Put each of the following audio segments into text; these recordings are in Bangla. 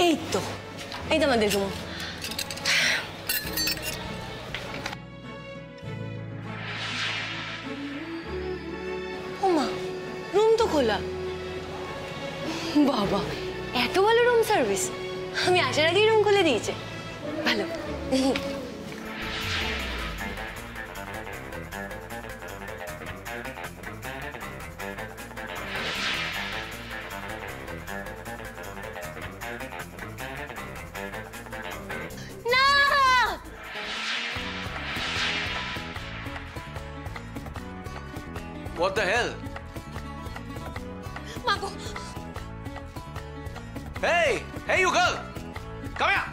এই তো আমাদের রুম। ও মা, রুম তো খোলা। বাবা, এত ভালো রুম সার্ভিস! আমি আসার আগেই রুম খুলে দিয়েছে। ভালো। What the hell? Mago. Hey, you girl. Come here.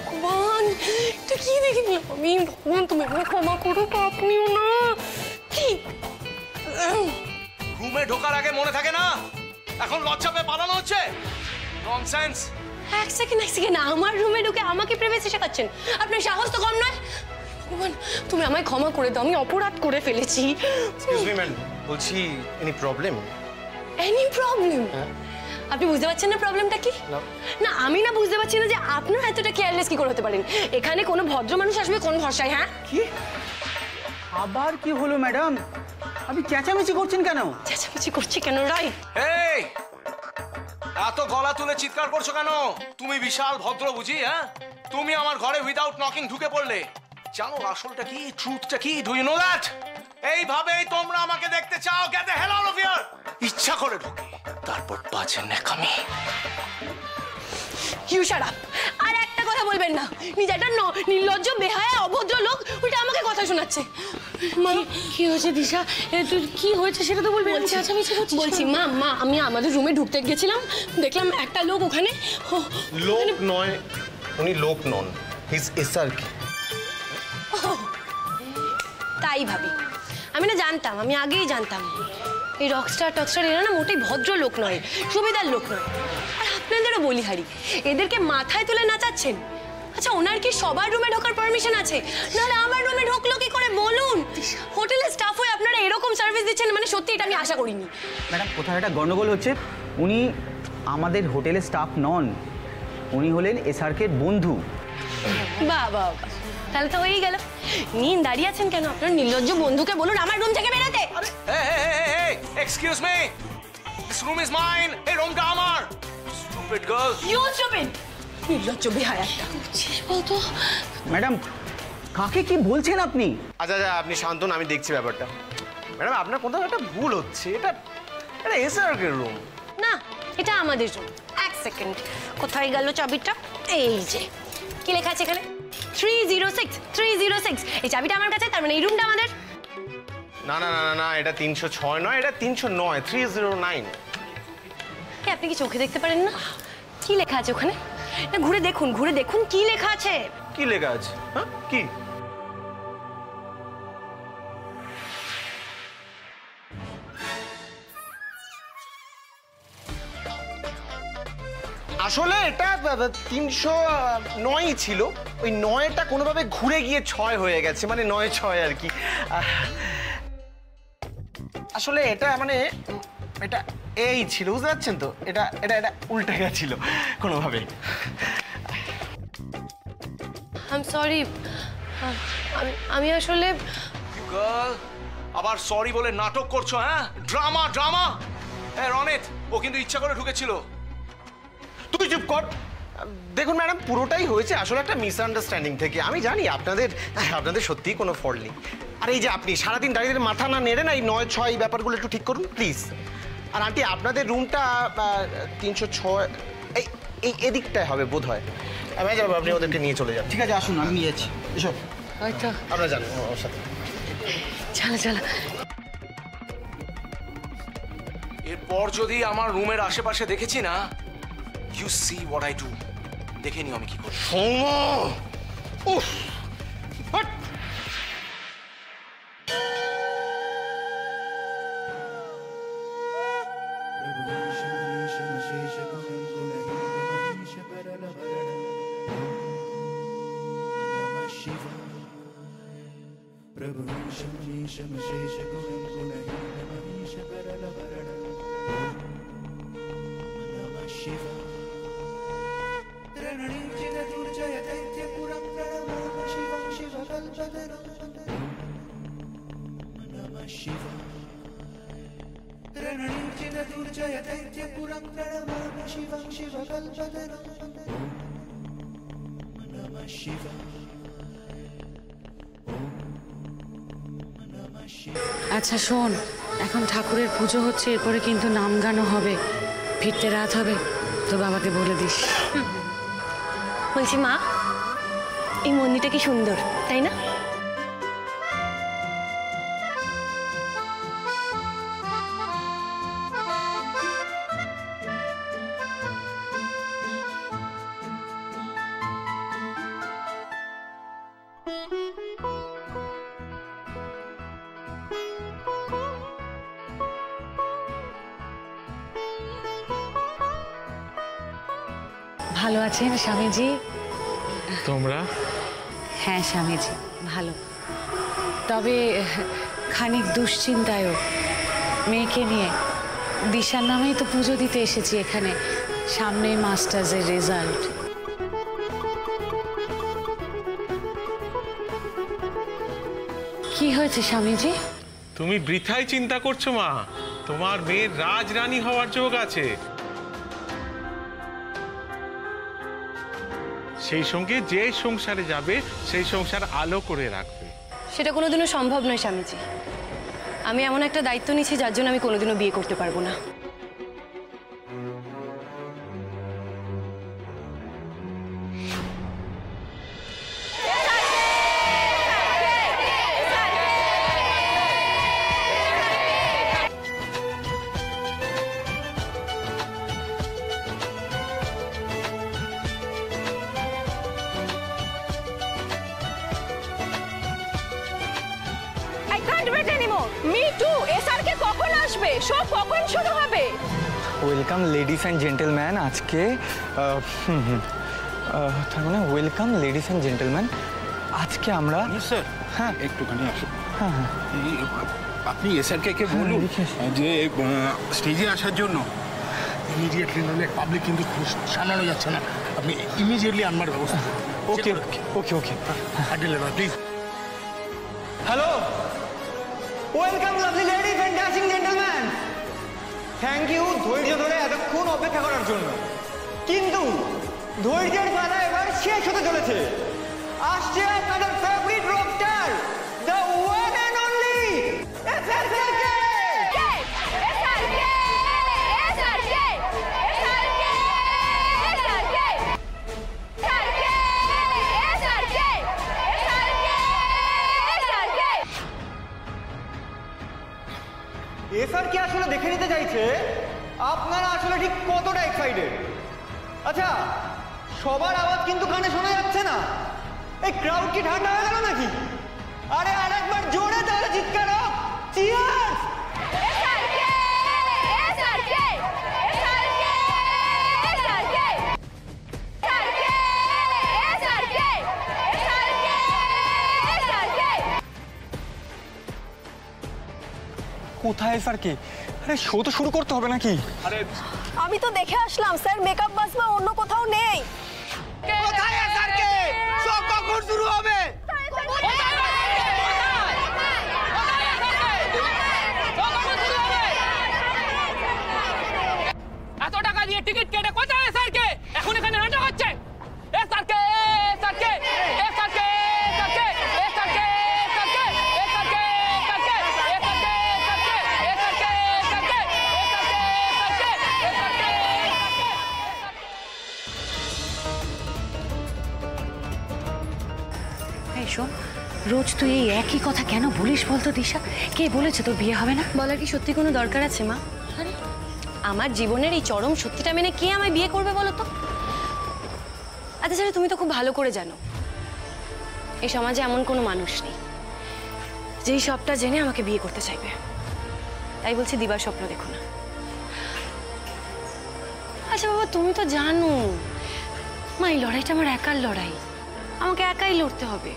ভগবান, তুই কি দেখবি? আমি ভগবান, তুমি আমাকে ক্ষমা করো, আপনিও না। কি রুমে ঢোকার আগে মনে থাকে না? এখন লজ্জা পেয়ে পালানো হচ্ছে? ননসেন্স। এক সেকেন্ড, আমার রুমে ঢুকে আমাকে প্রাইভেসি শেখাচ্ছেন? আপনার সাহস তো কম নয়। ভগবান, তুমি আমায় ক্ষমা করে দাও, আমি অপরাধ করে ফেলেছি। এক্সকিউজ মি ম্যাম, বলছি এনি প্রবলেম? Any problem? আপনি বুঝতে পারছেন না প্রবলেমটা কি? না, আমি না বুঝতে পারছি না যে আপনারা এতটা কেয়ারলেস কি করে হতে পারেন। এখানে কোনো ভদ্র মানুষ আসবে কোন ভরসায়? হ্যাঁ, কি আবার কি হলো ম্যাডাম? আপনি চেঁচামেচি করছেন কেন? চেঁচামেচি করছি কেন রাইট? এই, এত গলা তুলে চিৎকার করছো কেন? তুমি বিশাল ভদ্র বুঝি? হ্যাঁ, তুমি আমার ঘরে উইদাউট নকিং ঢুকে পড়লে। জানো আসলটা কি, ট্রুথটা কি? Do you know that? এইভাবেই তোমরা আমাকে দেখতে চাও? Get the hell out of here. ইচ্ছা করে ঢুকে তারপর বাজে নেকামি। You shut up! আর একটা কথা বলবেন না। নিজেটা নির্লজ্জ, বেহায়া, অভদ্র লোক ওইটা আমাকে কথা শোনাচ্ছে। মা, কি হয়েছে দিশা? তুই কি হয়েছে সেটা তো বলবি। বলছি মা, আমি আমাদের রুমে ঢুকতে গেছিলাম, দেখলাম একটা লোক ওখানে। লোক নয়, উনি লোক নন, হিজ এসআরকে। তাই ভাবি। আমি না জানতাম, আমি আগেই জানতাম এই রকস্টার এরা না মোটেই ভদ্র লোক নয়, সুবিধার লোক নয়। আর আপনাদেরও বলিহারি, এদেরকে মাথায় তুলে নাচাচ্ছেন। আচ্ছা, ওনার কি সবার রুমে ঢোকার পারমিশন আছে? নাহলে আমার রুমে ঢোকলো কি করে বলুন? হোটেলের স্টাফ হয়ে আপনারা এরকম সার্ভিস দিচ্ছেন, মানে সত্যি এটা আমি আশা করিনি। ম্যাডাম, কোথাও একটা গন্ডগোল হচ্ছে। উনি আমাদের হোটেলের স্টাফ নন, উনি হলেন এসআরকের বন্ধু। বাবা, তাহলে তো হয়েই গেল। নিন, দাঁড়িয়ে আছেন কেন? আপনার নির্লজ্জ বন্ধুকে বলুন আমার রুম থেকে বেরোতে। Hey, excuse me. This room is mine. এই রুমটা আমার। Stupid girl. You stupid! নির্লজ্জ বেহায়া একটা। বলতো ম্যাডাম, কাকে কি বলছেন আপনি? আচ্ছা, আপনি শান্ত হন, আমি দেখছি ব্যাপারটা। ম্যাডাম, আপনার কোথাও একটা ভুল হচ্ছে। এটা এসআরকের রুম না, এটা আমাদের রুম। এক সেকেন্ড, কোথায় গেল চাবিটা? এই যে, কি লেখা আছে এখানে? 306। এই চাবিটা আমার কাছে, তার মানে এই রুমটা আমাদের। না, এটা 306 নয়, এটা 309, 309। আপনি কি চোখে দেখতে পারেন না? কি লেখা আছে ওখানে? না, ঘুরে দেখুন কি লেখা আছে। কি লেখা আছে? হ্যাঁ, কি? আসলে এটা 309 ছিল। ওই 9টা কোনোভাবে ঘুরে গিয়ে 6 হয়ে গেছে, মানে 9-6 আর কি। আসলে এটা মানে এটা এই ছিল, বুঝতে পারছেন তো? এটা এটা এটা উল্টে গেছিল কোনোভাবে। I'm sorry, আমি আসলে। You girl, আবার সরি বলে নাটক করছো? হ্যাঁ, ড্রামা। হ্যাঁ রনিত, ও কিন্তু ইচ্ছা করে ঢুকেছিল। তুই চুপ কর। দেখুন ম্যাডাম, পুরোটাই হয়েছে আসলে একটা মিসআন্ডারস্ট্যান্ডিং থেকে। আমি জানি আপনাদের সত্যিই কোনো ফল্ট নেই। আর এই যে আপনি সারাদিন দাঁড়িয়ে মাথা না নেড়ে না, এই 9-6 এই ব্যাপারগুলো একটু ঠিক করুন প্লিজ। আর আন্টি, আপনাদের রুমটা 306 এই এদিকটায় হবে বোধ হয়। আমি যাবো, আপনি ওদেরকে নিয়ে চলে যান। ঠিক আছে, আসুন, আমি নিয়ে যাচ্ছি। এসো। হয়তো আপনারা জানেন ওর সাথে। চলো। এরপর যদি আমার রুমের আশেপাশে দেখেছি না, you see what I do. দেখে নিও আমি কি করি। উফ, হট। আচ্ছা শোন, এখন ঠাকুরের পুজো হচ্ছে, এরপরে কিন্তু নাম গানও হবে, ফিরতে রাত হবে, তোর বাবাকে বলে দিস। বলছি মা, এই মন্দিরটা কি সুন্দর, তাই না? ভালো আছেন স্বামীজি? তোমরা? হ্যাঁ স্বামীজি ভালো, তবে খানিক দুশ্চিন্তায়ও। মেয়েকে নিয়ে দিশার নামেই তো পুজো দিতে এসেছি এখানে, সামনেই মাস্টার্সের রেজাল্ট। কি হয়েছে স্বামীজি? তুমি বৃথাই চিন্তা করছো মা, তোমার মেয়ের রাজরানী হওয়ার যোগ আছে। সেই সঙ্গে যে সংসারে যাবে সেই সংসার আলো করে রাখবে। সেটা কোনোদিনও সম্ভব নয় স্বামীজি। আমি এমন একটা দায়িত্ব নিয়েছি যার জন্য আমি কোনোদিনও বিয়ে করতে পারবো না। Welcome ladies and gentleman. আজকে তার মানে ওয়েলকাম লেডিস অ্যান্ড জেন্টেলম্যান, আজকে আমরা স্যার হ্যাঁ একটুখানি আসুন। হ্যাঁ হ্যাঁ আপনি এসআরকে বলুন যে স্টেজে আসার জন্য। ইমিডিয়েটলি, নাহলে পাবলিক কিন্তু সামলানো যাচ্ছে না। আপনি ইমিডিয়েটলি আনবার ব্যবস্থা করুন। Okay okay okay please. Hello, welcome lovely ladies and dashing gentleman. Thank you ধৈর্য ধরে এতক্ষণ অপেক্ষা করার জন্য, কিন্তু ধৈর্যের পালা এবার শেষ হতে চলেছে। আসছে আপনাদের favourite Rockstar, the one and only SRK. SRK আসলে দেখে নিতে চাইছে আপনারা আসলে ঠিক কতটা এক্সাইটেড। আচ্ছা, সবার আওয়াজ কিন্তু কানে শোনা যাচ্ছে না। এই ক্রাউড কি ঠান্ডা হয়ে গেল নাকি? আরে আরেকবার জোরে তাহলে চিৎকার হোক। Cheers! SRK! SRK! SRK! SRK! SRK! SRK! SRK! SRK! কোথায় এসআরকে? আরে শো তো শুরু করতে হবে নাকি? আমি তো দেখে আসলাম স্যার, মেকআপ বাস বা অন্য কোথাও নেই। কোথায় এসআরকে? শো কখন শুরু হবে? এত টাকা দিয়ে টিকিট কেটে কোথায় এসআরকে? এখন এখানে নাটক হচ্ছে। SRK! SRK! SRK! SRK! SRK! SRK! SRK! SRK! SRK! SRK! SRK! SRK! এই শোন, রোজ তুই এই একই কথা কেন বলিস বলতো দিশা? কে বলেছে তোর বিয়ে হবে না? বলার কি সত্যি কোনো দরকার আছে মা? আমার জীবনের এই চরম সত্যিটা মেনে কে আমায় বিয়ে করবে বলো তো? আচ্ছা স্যার, তুমি তো খুব ভালো করে জানো এই সমাজে এমন কোনো মানুষ নেই যেই সবটা জেনে আমাকে বিয়ে করতে চাইবে। তাই বলছি দিবার স্বপ্ন দেখো না। আচ্ছা বাবা, তুমি তো জানো মা, এই লড়াইটা আমার একার লড়াই, আমাকে একাই লড়তে হবে।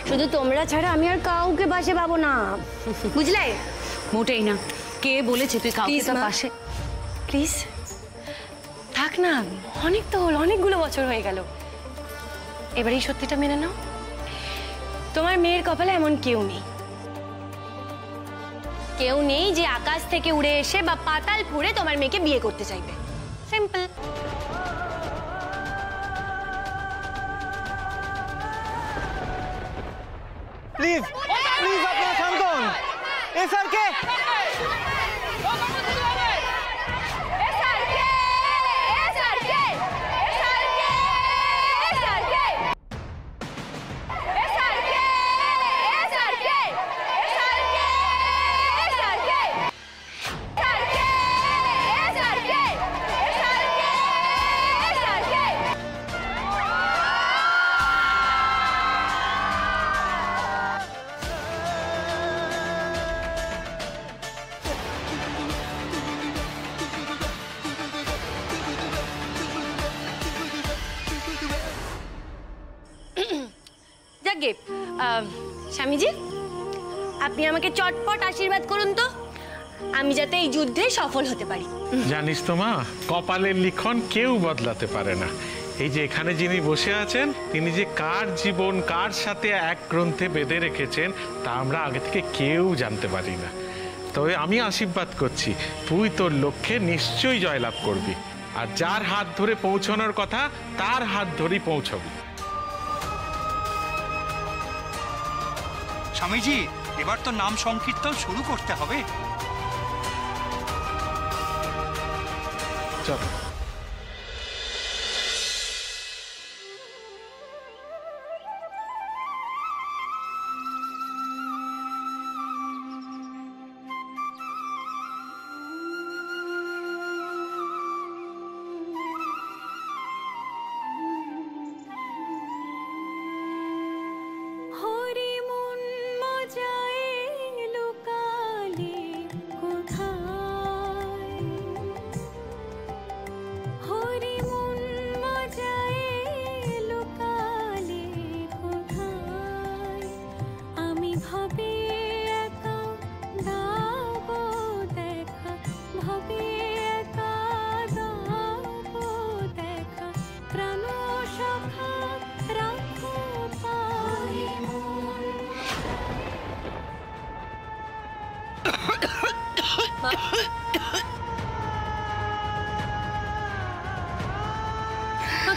শুধু তোমরা ছাড়া আমি আর কাউকে পাশে পাবো না, বুঝলে? মোটেই না। কে বলেছে তুই কাউকে Please, তার মা। পাশে? প্লিজ থাক না, অনেক তো হলো, অনেকগুলো বছর হয়ে গেল। এবার এই সত্যিটা মেনে নাও, তোমার মেয়ের কপালে এমন কেউ নেই। কেউ নেই যে আকাশ থেকে উড়ে এসে বা পাতাল ফুঁড়ে তোমার মেয়েকে বিয়ে করতে চাইবে। সিম্পল। প্লিজ প্লিজ আপনারা শান্ত হন। এসআরকে যাকে স্বামীজি, আপনি আমাকে চটপট আশীর্বাদ করুন তো, আমি যাতে এই যুদ্ধে সফল হতে পারি। জানিস তো মা, কপালের লিখন কেউ বদলাতে পারে না। এই যে এখানে যিনি বসে আছেন, তিনি যে কার জীবন কার সাথে এক গ্রন্থে বেঁধে রেখেছেন তা আমরা আগে থেকে কেউ জানতে পারি না। তবে আমি আশীর্বাদ করছি, তুই তোর লক্ষ্যে নিশ্চয়ই জয়লাভ করবি, আর যার হাত ধরে পৌঁছানোর কথা তার হাত ধরেই পৌঁছবি। স্বামীজি, এবার তো নাম সংকীর্তন শুরু করতে হবে। চলো।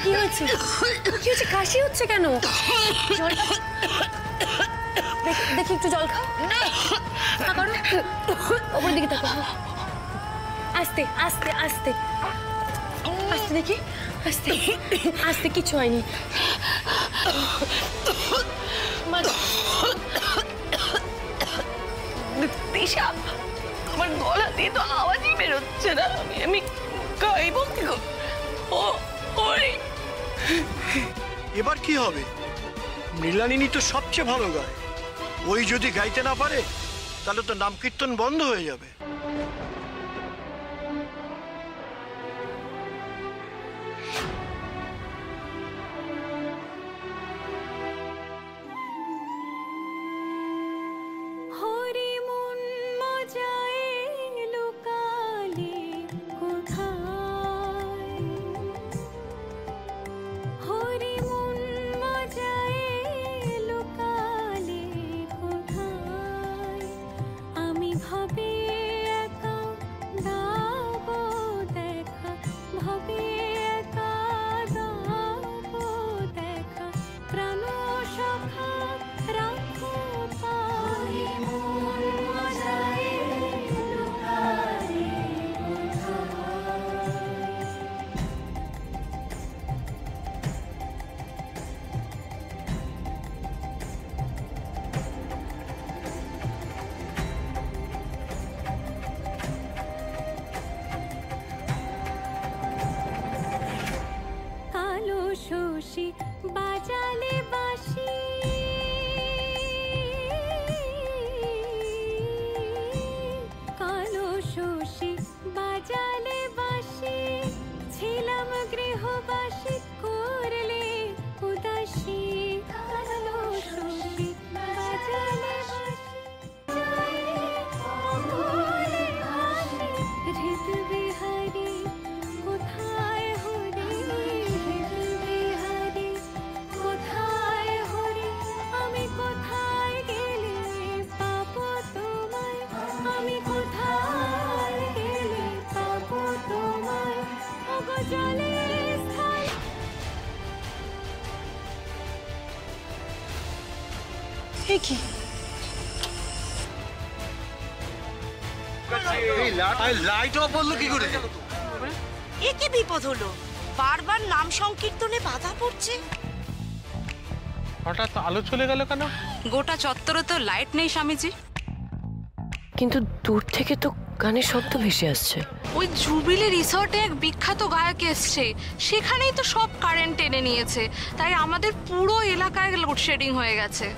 কি হয়েছে? কি হচ্ছে? কাশি হচ্ছে কেন? দেখি একটু জল খাও। ওপরের দিকে তাকাও। আস্তে আস্তে আস্তে আস্তে, দেখি আস্তে আস্তে, কিছু হয়নি। দিশা, আমার গলা দিয়ে তো আওয়াজই বেরোচ্ছে না। আমি গাইবো কি গো? এবার কি হবে? মৃণালিনী তো সবচেয়ে ভালো গায়, ওই যদি গাইতে না পারে তাহলে তো নাম কীর্তন বন্ধ হয়ে যাবে। কি লাইট অফ বললো কি করে? এ কি বিপদ হলো? বারবার নাম সংকীর্তনে বাধা পড়ছে। হঠাৎ আলো চলে গেল কেন? গোটা চত্বরে তো লাইট নেই স্বামীজি। কিন্তু দূর থেকে তো গানের শব্দ ভেসে আসছে। ওই জুবিলি রিসর্টে এক বিখ্যাত গায়ক এসছে, সেখানেই তো সব কারেন্ট টেনে নিয়েছে, তাই আমাদের পুরো এলাকায় লোডশেডিং হয়ে গেছে।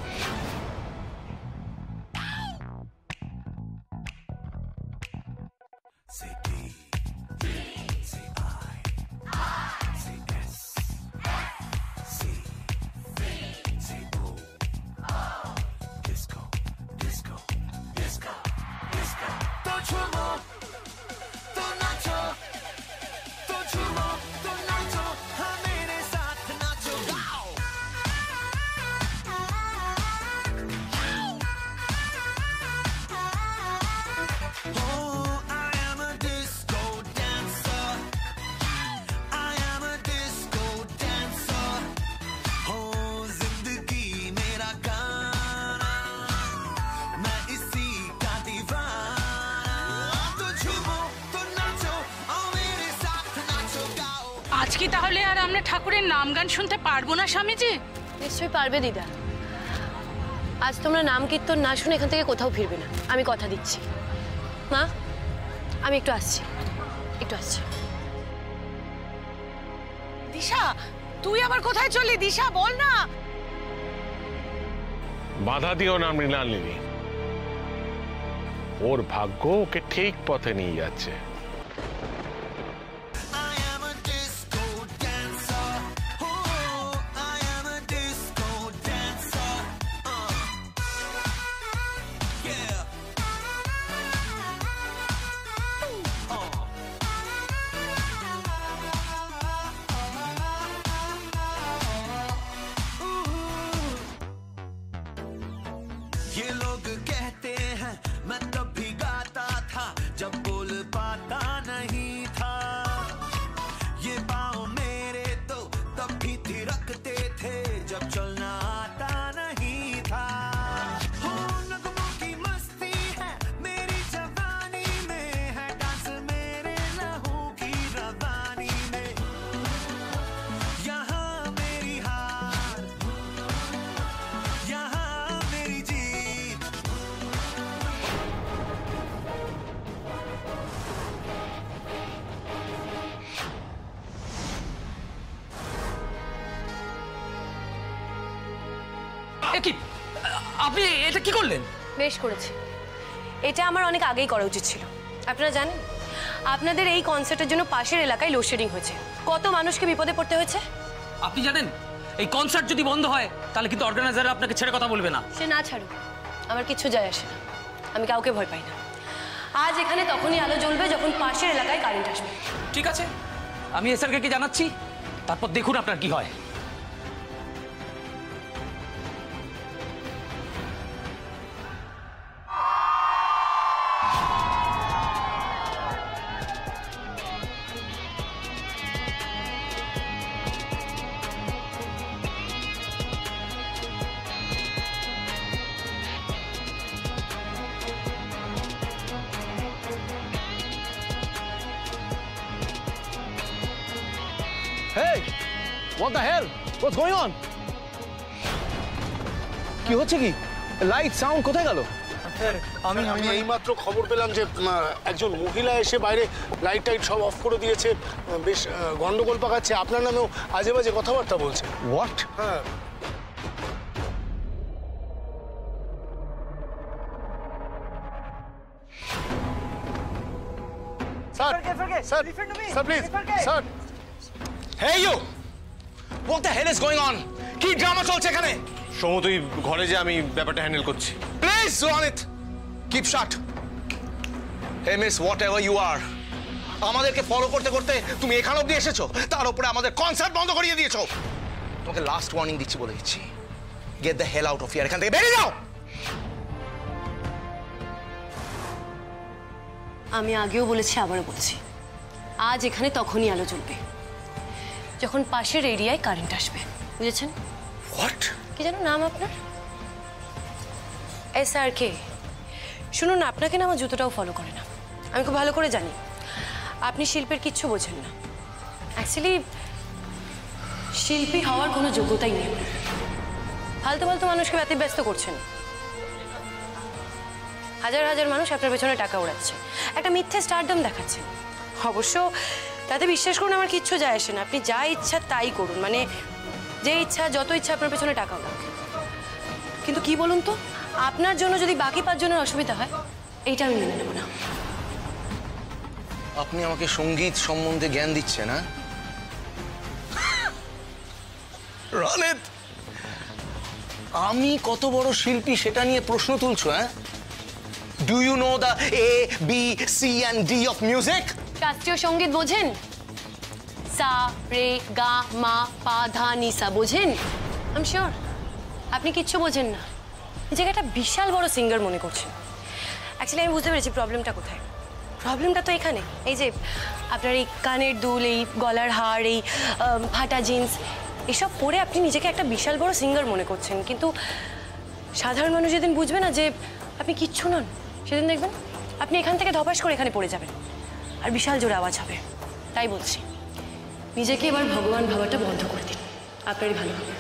আজকে তাহলে আর আমরা ঠাকুরের নাম গান শুনতে পারবো না স্বামীজি? নিশ্চয়ই পারবে দিদা। আজ তোমরা নাম কীর্তন না শুনে এখান থেকে কোথাও ফিরবে না, আমি কথা দিচ্ছি। মা, আমি একটু আসছি। দিশা, তুই আবার কোথায় চললি? দিশা, বল না। বাধা দিও না মৃণালিনী, ওর ভাগ্য ওকে ঠিক পথে নিয়ে যাচ্ছে। ये लोग कहते हैं मैं तब भी गाता था जब बोल पाता नहीं था, ये पाँव मेरे तो तब भी थिरकते थे जब चलना आता नहीं था। हो नगमों की मस्ती है मेरी जवानी में, है डांस मेरे लहू की रवानी में, यहाँ मेरी हार, यहाँ मेरी जीत। আপনি এটা কি করলেন? বেশ করেছি, এটা আমার অনেক আগেই করা উচিত ছিল। আপনারা জানেন আপনাদের এই কনসার্টের জন্য পাশের এলাকায় লোডশেডিং হয়েছে, কত মানুষকে বিপদে পড়তে হয়েছে। আপনি জানেন এই কনসার্ট যদি বন্ধ হয় তাহলে কিন্তু অর্গানাইজাররা আপনাকে ছেড়ে কথা বলবে না। সে না ছাড়ুক, আমার কিছু যায় আসে না, আমি কাউকে ভয় পাই না। আজ এখানে তখনই আলো জ্বলবে যখন পাশের এলাকায় কারেন্ট আসবে। ঠিক আছে, আমি এসআরকে কি জানাচ্ছি, তারপর দেখুন আপনার কি হয়। Hey! What the hell? What's going on? কি হচ্ছে কি? লাইট সাউন্ড কোথায় গেল? আমি এইমাত্র খবর পেলাম যে একজন মহিলা এসে বাইরে লাইট টাইট সব অফ করে দিয়েছে, বেশ গন্ডগোল পাকাচ্ছে, আপনার নামেও আজে বাজে কথাবার্তা বলছে। হোয়াট? হ্যাঁ, sir sir sir please sir. Hey you! What the hell is going on? কি ড্রামা চলছে এখানে? সমু, তুই ঘরে যে, আমি ব্যাপারটা হ্যান্ডেল করছি। Please Ronit, keep shut. Hey miss, whatever you are, আমাদেরকে ফলো করতে করতে তুমি এখানে অবধি এসেছো, তার উপরে আমাদের কনসার্ট বন্ধ করিয়ে দিয়েছো। তোমাকে লাস্ট ওয়ার্নিং দিচ্ছি, বলে দিচ্ছি, get the hell out of here, এখান থেকে বেরিয়ে যাও। আমি আগেও বলেছি, আবারও বলছি, আজ এখানে তখনই আলো জ্বলবে যখন পাশের এরিয়ায় কারেন্ট আসবে, বুঝেছেন? হোয়াট? কি জানো নাম আপনার? SRK, শুনুন না, আপনাকে না আমার জুতোটাও ফলো করে না। আমি খুব ভালো করে জানি আপনি শিল্পের কিচ্ছু বোঝেন না। অ্যাকচুয়ালি শিল্পী হওয়ার কোনো যোগ্যতাই নেই। ফালতু ফালতু মানুষকে ব্যতিব্যস্ত করছেন। হাজার হাজার মানুষ আপনার পেছনে টাকা উড়াচ্ছে, একটা মিথ্যে স্টারডম দেখাচ্ছেন। অবশ্য তাতে বিশ্বাস করুন আমার কিচ্ছু যায় আসে না। আপনি যা ইচ্ছা তাই করুন, মানে যে ইচ্ছা যত ইচ্ছা আপনার পেছনে টাকা উড়াক। কিন্তু কি বলুন তো, আপনার জন্য যদি বাকি 5 জনের অসুবিধা হয়, এইটা আমি মেনে নেব না। আপনি আমাকে সঙ্গীত সম্বন্ধে জ্ঞান দিচ্ছেন, না রনিত? আমি কত বড় শিল্পী সেটা নিয়ে প্রশ্ন তুলছো? হ্যাঁ, do you know the ABC and D of music? শাস্ত্রীয় সঙ্গীত বোঝেন? সা রে গা মা পা ধা নি সা বোঝেন? আই এম শিওর আপনি কিচ্ছু বোঝেন না। নিজেকে একটা বিশাল বড় সিঙ্গার মনে করছেন। অ্যাকচুয়ালি আমি বুঝতে পেরেছি প্রবলেমটা কোথায়। প্রবলেমটা তো এখানে, এই যে আপনার এই কানের দুল, এই গলার হার, এই ফাটা জিন্স, এসব পরে আপনি নিজেকে একটা বিশাল বড় সিঙ্গার মনে করছেন। কিন্তু সাধারণ মানুষ যেদিন বুঝবে না যে আপনি কিচ্ছু নন, সেদিন দেখবেন আপনি এখান থেকে ধপাস করে এখানে পড়ে যাবেন, আর বিশাল জোরে আওয়াজ হবে। তাই বলছি, নিজেকে এবার ভগবান ভাবাটা বন্ধ করে দিন, আপনারই ভালো হবে।